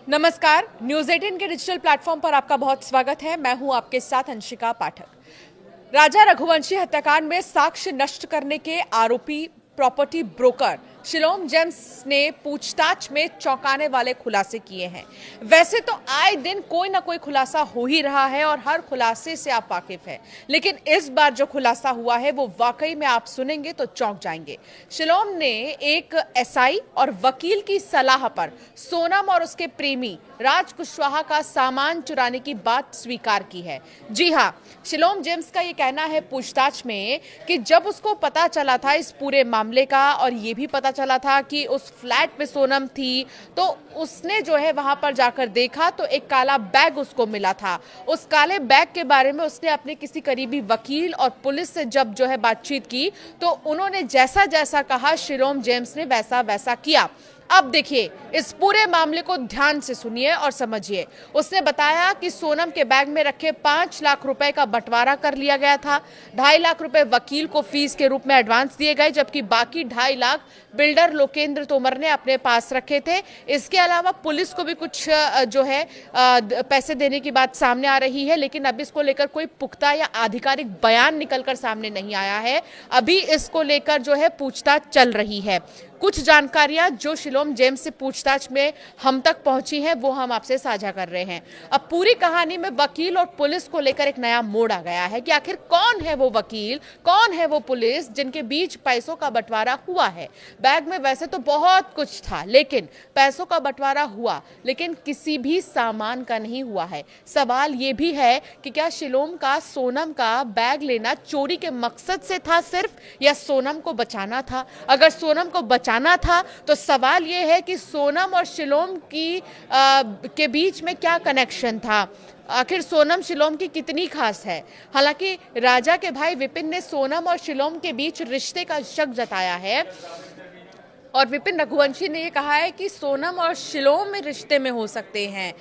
नमस्कार, न्यूज 18 के digital platform पर आपका बहुत स्वागत है। मैं हूं आपके साथ अंशिका पाठक। राजा रघुवंशी हत्याकांड में साक्ष्य नष्ट करने के आरोपी प्रॉपर्टी ब्रोकर शिलोम जेम्स ने पूछताछ में चौंकाने वाले खुलासे किए हैं। वैसे तो आए दिन कोई ना कोई खुलासा हो ही रहा है और हर खुलासे से आप वाकिफ हैं, लेकिन इस बार जो खुलासा हुआ है वो वाकई में आप सुनेंगे तो चौंक जाएंगे। शिलोम ने एक एसआई और वकील की सलाह पर सोनम और उसके प्रेमी राज कुशवाहा का सामान चुराने की बात स्वीकार की है। जी हां, शिलोम जेम्स का ये कहना है पूछताछ में कि जब उसको पता चला था इस पूरे मामले का और ये भी पता चला था कि उस फ्लैट में सोनम थी, तो उसने जो है वहां पर जाकर देखा तो एक काला बैग उसको मिला था। उस काले बैग के बारे में उसने अपने किसी करीबी वकील और पुलिस से जब जो है बातचीत की तो उन्होंने जैसा जैसा कहा शिलोम जेम्स ने वैसा वैसा किया। अब देखिए, इस पूरे मामले को ध्यान से सुनिए और समझिए। उसने बताया कि सोनम के बैग में रखे 5 लाख रुपए का बंटवारा कर लिया गया था। 2.5 लाख रुपए वकील को फीस के रूप में एडवांस दिए गए, जबकि बाकी 2.5 लाख बिल्डर लोकेंद्र तोमर ने अपने पास रखे थे। इसके अलावा पुलिस को भी कुछ जो है पैसे देने की बात सामने आ रही है, लेकिन अभी इसको लेकर कोई पुख्ता या आधिकारिक बयान निकलकर सामने नहीं आया है। अभी इसको लेकर जो है पूछताछ चल रही है। कुछ जानकारियां जो शिलोम जेम्स से पूछताछ में हम तक पहुंची हैं वो हम आपसे साझा कर रहे हैं। अब पूरी कहानी में वकील और पुलिस को लेकर एक नया मोड़ आ गया है कि आखिर कौन है वो वकील, कौन है वो पुलिस जिनके बीच पैसों का बंटवारा हुआ है। बैग में वैसे तो बहुत कुछ था, लेकिन पैसों का बंटवारा हुआ, लेकिन किसी भी सामान का नहीं हुआ है। सवाल ये भी है कि क्या शिलोम का सोनम का बैग लेना चोरी के मकसद से था सिर्फ, या सोनम को बचाना था? अगर सोनम को बचाना था तो सवाल यह है कि सोनम और शिलोम की के बीच में क्या कनेक्शन था। आखिर सोनम शिलोम की कितनी खास है? हालांकि राजा के भाई विपिन ने सोनम और शिलोम के बीच रिश्ते का शक जताया है और विपिन रघुवंशी ने यह कहा है कि सोनम और शिलोम में रिश्ते में हो सकते हैं।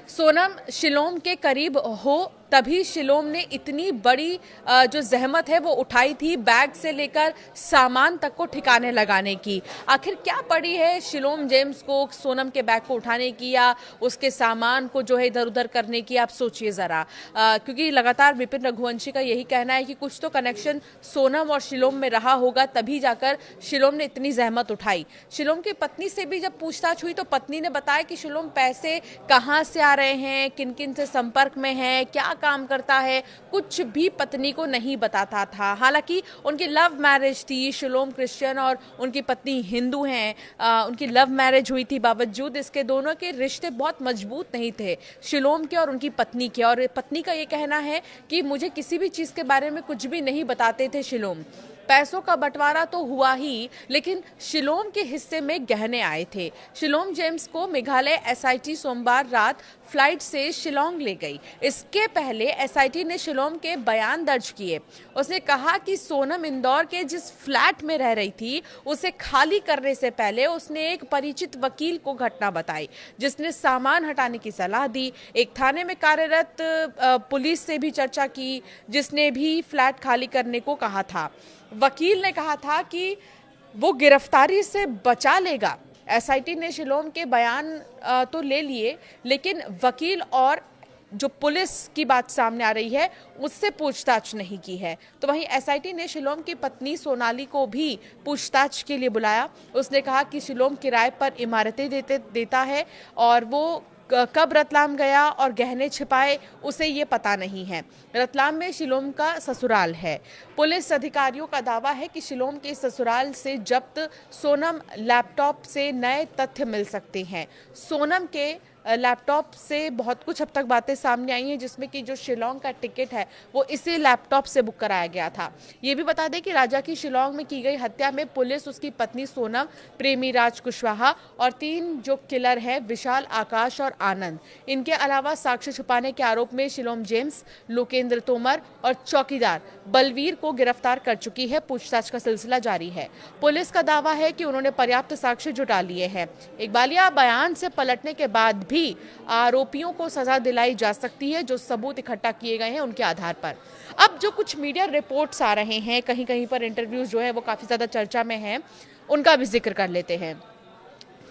सोनम शिलोम के करीब हो तभी शिलोम ने इतनी बड़ी जो जहमत है वो उठाई थी, बैग से लेकर सामान तक को ठिकाने लगाने की। आखिर क्या पड़ी है शिलोम जेम्स को सोनम के बैग को उठाने की या उसके सामान को जो है इधर उधर करने की? आप सोचिए ज़रा, क्योंकि लगातार विपिन रघुवंशी का यही कहना है कि कुछ तो कनेक्शन सोनम और शिलोम में रहा होगा, तभी जाकर शिलोम ने इतनी जहमत उठाई। शिलोम की पत्नी से भी जब पूछताछ हुई तो पत्नी ने बताया कि शिलोम पैसे कहाँ से आ रहे हैं, किन किन से संपर्क में है, क्या काम करता है, कुछ भी पत्नी को नहीं बताता था। हालांकि उनकी लव मैरिज थी, शिलोम क्रिश्चियन और उनकी पत्नी हिंदू हैं। उनकी लव मैरिज हुई थी, बावजूद इसके दोनों के रिश्ते बहुत मजबूत नहीं थे, शिलोम के और उनकी पत्नी के। और पत्नी का ये कहना है कि मुझे किसी भी चीज़ के बारे में कुछ भी नहीं बताते थे शिलोम। पैसों का बंटवारा तो हुआ ही, लेकिन शिलोम के हिस्से में गहने आए थे। शिलोम जेम्स को मेघालय एसआईटी सोमवार रात फ्लाइट से शिलोंग ले गई। इसके पहले एसआईटी ने शिलोम के बयान दर्ज किए। उसने कहा कि सोनम इंदौर के जिस फ्लैट में रह रही थी उसे खाली करने से पहले उसने एक परिचित वकील को घटना बताई, जिसने सामान हटाने की सलाह दी। एक थाने में कार्यरत पुलिस से भी चर्चा की, जिसने भी फ्लैट खाली करने को कहा था। वकील ने कहा था कि वो गिरफ्तारी से बचा लेगा। एसआईटी ने शिलोम के बयान तो ले लिए, लेकिन वकील और जो पुलिस की बात सामने आ रही है उससे पूछताछ नहीं की है। तो वहीं एसआईटी ने शिलोम की पत्नी सोनाली को भी पूछताछ के लिए बुलाया। उसने कहा कि शिलोम किराए पर इमारतें देता है और वो कब रतलाम गया और गहने छिपाए उसे ये पता नहीं है। रतलाम में शिलोम का ससुराल है। पुलिस अधिकारियों का दावा है कि शिलोम के ससुराल से जब्त सोनम लैपटॉप से नए तथ्य मिल सकते हैं। सोनम के लैपटॉप से बहुत कुछ अब तक बातें सामने आई हैं, जिसमें कि जो शिलोंग का टिकट है वो इसी लैपटॉप से बुक कराया गया था। ये भी बता दें कि राजा की शिलोंग में की गई हत्या में पुलिस उसकी पत्नी सोनम, प्रेमी राज कुशवाहा और 3 जो किलर हैं विशाल, आकाश और आनंद, इनके अलावा साक्ष्य छुपाने के आरोप में शिलोम जेम्स, लोकेंद्र तोमर और चौकीदार बलवीर को गिरफ्तार कर चुकी है। पूछताछ का सिलसिला जारी है। पुलिस का दावा है कि उन्होंने पर्याप्त साक्ष्य जुटा लिए हैं। इकबालिया बयान से पलटने के बाद भी आरोपियों को सजा दिलाई जा सकती है, जो सबूत इकट्ठा किए गए हैं उनके आधार पर। अब जो कुछ मीडिया रिपोर्ट्स आ रहे हैं, कहीं कहीं पर इंटरव्यूज जो है वो काफी ज्यादा चर्चा में हैं, उनका भी जिक्र कर लेते हैं।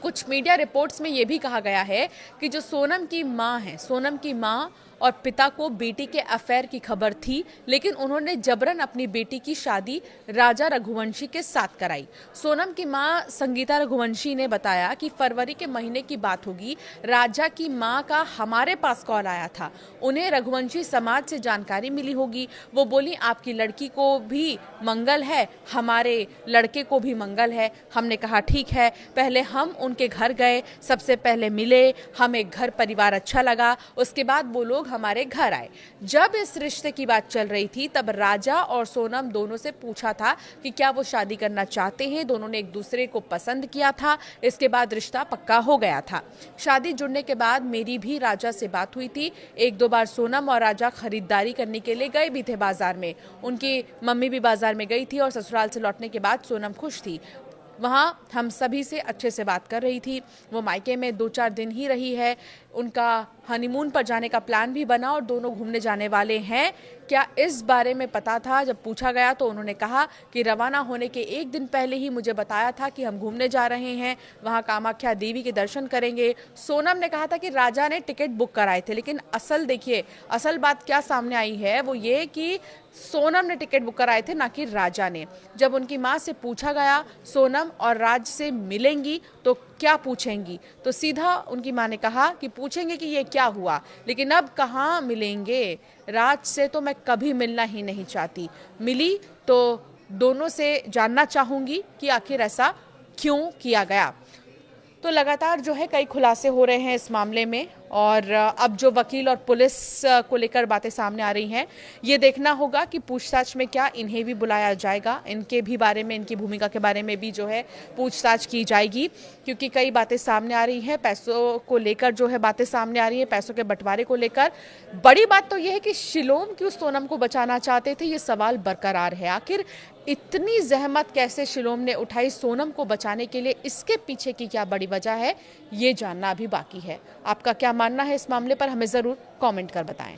कुछ मीडिया रिपोर्ट्स में ये भी कहा गया है कि जो सोनम की मां है, सोनम की मां और पिता को बेटी के अफेयर की खबर थी, लेकिन उन्होंने जबरन अपनी बेटी की शादी राजा रघुवंशी के साथ कराई। सोनम की मां संगीता रघुवंशी ने बताया कि फरवरी के महीने की बात होगी, राजा की मां का हमारे पास कॉल आया था। उन्हें रघुवंशी समाज से जानकारी मिली होगी। वो बोली आपकी लड़की को भी मंगल है, हमारे लड़के को भी मंगल है। हमने कहा ठीक है। पहले हम उनके घर गए, सबसे पहले मिले, हमें घर परिवार अच्छा लगा, उसके बाद वो लोग हमारे घर आए। जब इस रिश्ते की बात चल रही थी तब राजा और सोनम दोनों से पूछा था कि क्या वो शादी करना चाहते हैं। दोनों ने एक दूसरे को पसंद किया था। इसके बाद रिश्ता पक्का हो गया था। शादी जुड़ने के बाद मेरी भी राजा से बात हुई थी। एक दो बार सोनम और राजा खरीदारी करने के लिए गए भी थे बाजार में। उनकी मम्मी भी बाजार में गई थी और ससुराल से लौटने के बाद सोनम खुश थी। वहाँ हम सभी से अच्छे से बात कर रही थी। वो मायके में 2-4 दिन ही रही है। उनका हनीमून पर जाने का प्लान भी बना और दोनों घूमने जाने वाले हैं। क्या इस बारे में पता था? जब पूछा गया तो उन्होंने कहा कि रवाना होने के एक दिन पहले ही मुझे बताया था कि हम घूमने जा रहे हैं, वहाँ कामाख्या देवी के दर्शन करेंगे। सोनम ने कहा था कि राजा ने टिकट बुक कराए थे, लेकिन असल बात क्या सामने आई है वो ये कि सोनम ने टिकट बुक कराए थे, ना कि राजा ने। जब उनकी माँ से पूछा गया सोनम और राज से मिलेंगी तो क्या पूछेंगी, तो सीधा उनकी माँ ने कहा कि पूछेंगे कि ये क्या हुआ, लेकिन अब कहाँ मिलेंगे। राज से तो मैं कभी मिलना ही नहीं चाहती। मिली तो दोनों से जानना चाहूंगी कि आखिर ऐसा क्यों किया गया। तो लगातार जो है कई खुलासे हो रहे हैं इस मामले में और अब जो वकील और पुलिस को लेकर बातें सामने आ रही हैं, ये देखना होगा कि पूछताछ में क्या इन्हें भी बुलाया जाएगा, इनके भी बारे में, इनकी भूमिका के बारे में भी जो है पूछताछ की जाएगी, क्योंकि कई बातें सामने आ रही हैं। पैसों को लेकर जो है बातें सामने आ रही हैं, पैसों के बंटवारे को लेकर। बड़ी बात तो यह है कि शिलोम क्यों सोनम को बचाना चाहते थे, ये सवाल बरकरार है। आखिर इतनी जहमत कैसे शिलोम ने उठाई सोनम को बचाने के लिए, इसके पीछे की क्या बड़ी वजह है, ये जानना अभी बाकी है। आपका क्या मानना है इस मामले पर, हमें ज़रूर कमेंट कर बताएं।